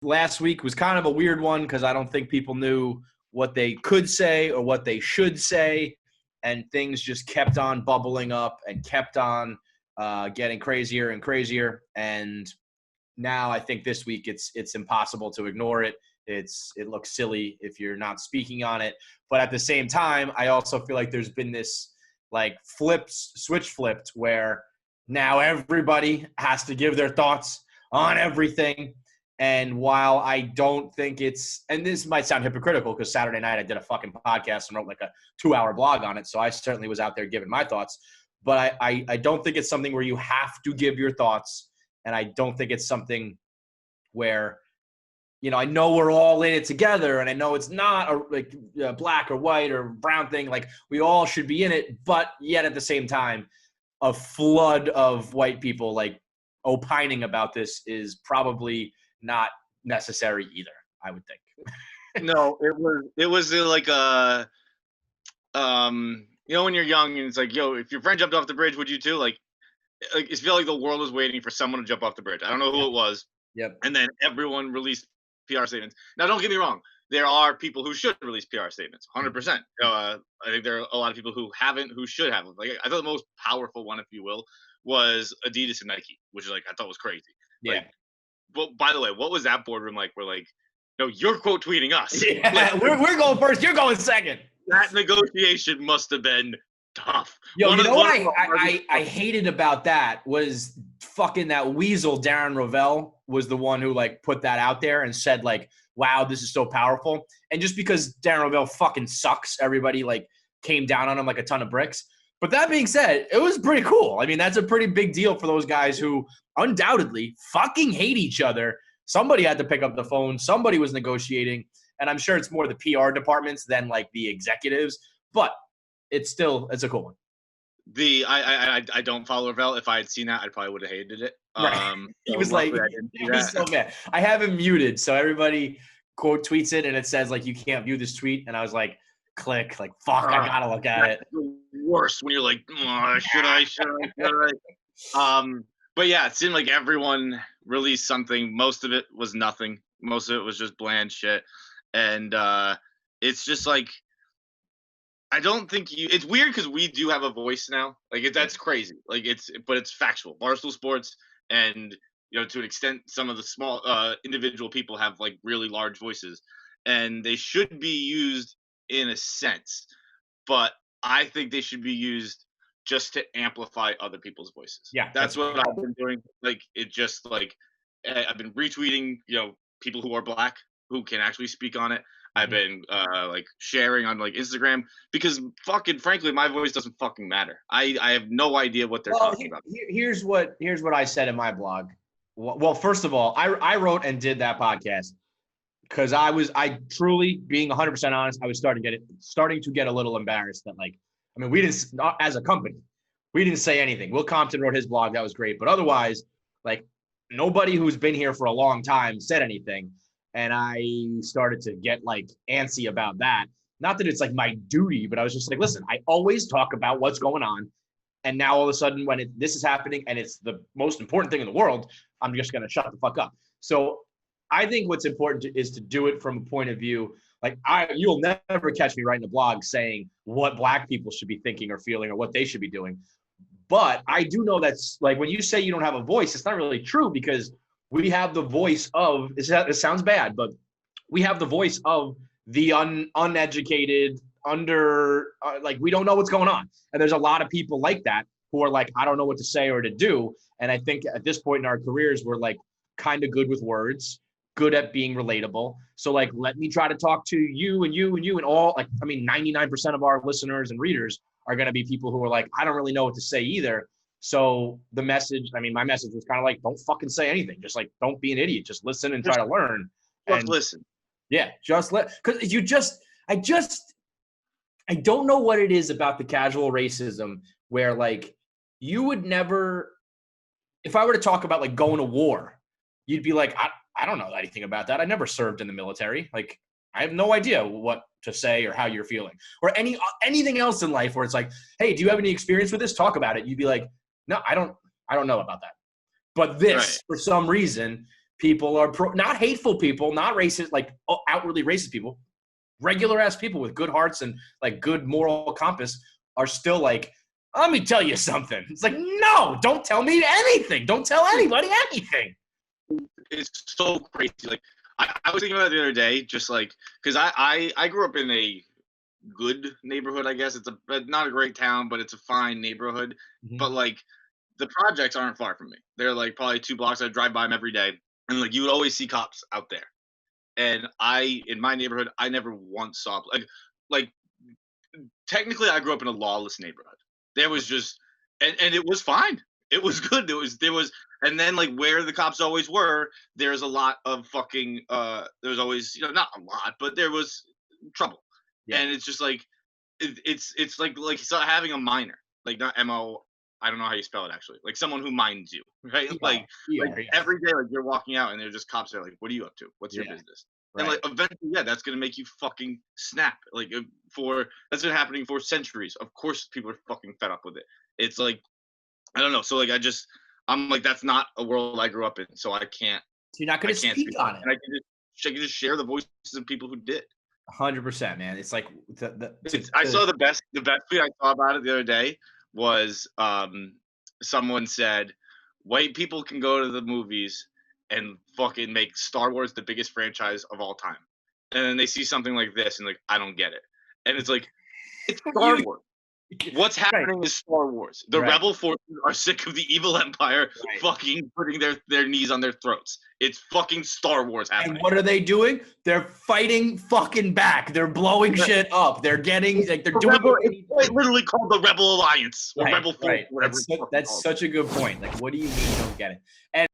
last week was kind of a weird one because I don't think people knew what they could say or what they should say, and things just kept on bubbling up and kept on getting crazier and crazier. And now I think this week it's impossible to ignore it. It looks silly if you're not speaking on it. But at the same time, I also feel like there's been this like switch flipped where now everybody has to give their thoughts on everything. And while I don't think and this might sound hypocritical because Saturday night I did a fucking podcast and wrote like a 2-hour blog on it. So I certainly was out there giving my thoughts. But I don't think it's something where you have to give your thoughts. And I don't think it's something where, I know we're all in it together, and I know it's not a black or white or brown thing. Like, we all should be in it, but yet at the same time, a flood of white people like opining about this is probably not necessary either, I would think. No, it was like when you're young and it's like, yo, if your friend jumped off the bridge, would you too? Like it felt like the world was waiting for someone to jump off the bridge. I don't know who it was. Yep. And then everyone released PR statements. Now, don't get me wrong. There are people who should release PR statements, 100%. I think there are a lot of people who haven't, who should have. Like, I thought the most powerful one, if you will, was Adidas and Nike, which is like I thought was crazy. Yeah. Like, well, by the way, what was that boardroom like? We're like, no, you're quote tweeting us. Yeah, like, we're going first. You're going second. That negotiation must have been tough. Yo, you know what I hated about that was fucking that weasel Darren Rovell was the one who like put that out there and said like, wow, this is so powerful. And just because Darren Rovell fucking sucks, everybody like came down on him like a ton of bricks. But that being said, it was pretty cool. I mean, that's a pretty big deal for those guys who undoubtedly fucking hate each other. Somebody had to pick up the phone. Somebody was negotiating. And I'm sure it's more the PR departments than like the executives. But it's a cool one. I don't follow Rovell. If I had seen that, I probably would have hated it. Right. He was like, he was so mad. I have him muted, so everybody quote tweets it, and it says like, you can't view this tweet. And I was like, click, like, fuck, I gotta look at it. Worse when you're like, should I? But yeah, it seemed like everyone released something. Most of it was nothing. Most of it was just bland shit. And it's just like, I don't think it's weird because we do have a voice now. Like that's crazy. Like but it's factual. Barstool Sports and, to an extent, some of the small individual people have like really large voices, and they should be used in a sense, but I think they should be used just to amplify other people's voices. Yeah. That's what I've been doing. Like it just like I've been retweeting, people who are black who can actually speak on it. I've been like sharing on like Instagram because fucking frankly, my voice doesn't fucking matter. I have no idea what they're talking about. Here's what I said in my blog. Well, first of all, I wrote and did that podcast because I truly, being 100% honest, I was starting to get a little embarrassed that like, I mean, we didn't, as a company, we didn't say anything. Will Compton wrote his blog. That was great. But otherwise, like nobody who's been here for a long time said anything. And I started to get like antsy about that. Not that it's like my duty, but I was just like, listen, I always talk about what's going on. And now all of a sudden when this is happening and it's the most important thing in the world, I'm just going to shut the fuck up. So I think what's important is to do it from a point of view. Like you'll never catch me writing a blog saying what black people should be thinking or feeling or what they should be doing. But I do know that's like, when you say you don't have a voice, it's not really true because we have the voice of, it sounds bad, but we have the voice of the uneducated, like we don't know what's going on. And there's a lot of people like that who are like, I don't know what to say or to do. And I think at this point in our careers, we're like kind of good with words, good at being relatable. So like, let me try to talk to you and you and you and all, like, I mean, 99% of our listeners and readers are going to be people who are like, I don't really know what to say either. So my message was kind of like, don't fucking say anything. Just like, don't be an idiot. Just listen and try to learn. Just listen. Yeah. Just because I don't know what it is about the casual racism where like you would never, if I were to talk about like going to war, you'd be like, I don't know anything about that. I never served in the military. Like, I have no idea what to say or how you're feeling or anything else in life where it's like, hey, do you have any experience with this? Talk about it. You'd be like, no, I don't know about that. But this, for some reason, people are not hateful people, not racist, like outwardly racist people, regular ass people with good hearts and like good moral compass are still like, let me tell you something. It's like, no, don't tell me anything. Don't tell anybody anything. It's so crazy. Like I was thinking about it the other day, just like, because I grew up in a good neighborhood, I guess. It's not a great town, but it's a fine neighborhood. Mm-hmm. But like the projects aren't far from me. They're like probably 2 blocks. I drive by them every day, and like you would always see cops out there. And in my neighborhood, I never once saw like technically I grew up in a lawless neighborhood. There was just and it was fine. It was good. There was and then like where the cops always were, there's a lot of fucking there was always, not a lot, but there was trouble. Yeah. And it's just like it's like having a minor, like not MO, I don't know how you spell it actually, like someone who minds you, right? Yeah. Like every day, like you're walking out and they're just cops there, like, what are you up to? What's your business? Right. And like eventually, that's gonna make you fucking snap. Like that's been happening for centuries. Of course, people are fucking fed up with it. It's like, I don't know. So like I'm like, that's not a world I grew up in, so I can't. So you're not gonna speak on it. And I can just share the voices of people who did. 100%, man. It's like I saw the best tweet I saw about it the other day was someone said white people can go to the movies and fucking make Star Wars the biggest franchise of all time, and then they see something like this and like, I don't get it. And it's like, it's Star Wars. What's happening is Star Wars. The rebel forces are sick of the evil empire fucking putting their knees on their throats. It's fucking Star Wars happening. And what are they doing? They're fighting fucking back. They're blowing shit up. They're getting like they're doing. It's literally called the Rebel Alliance or Rebel Force. Right. That's such a good point. Like, what do you mean you don't get it? And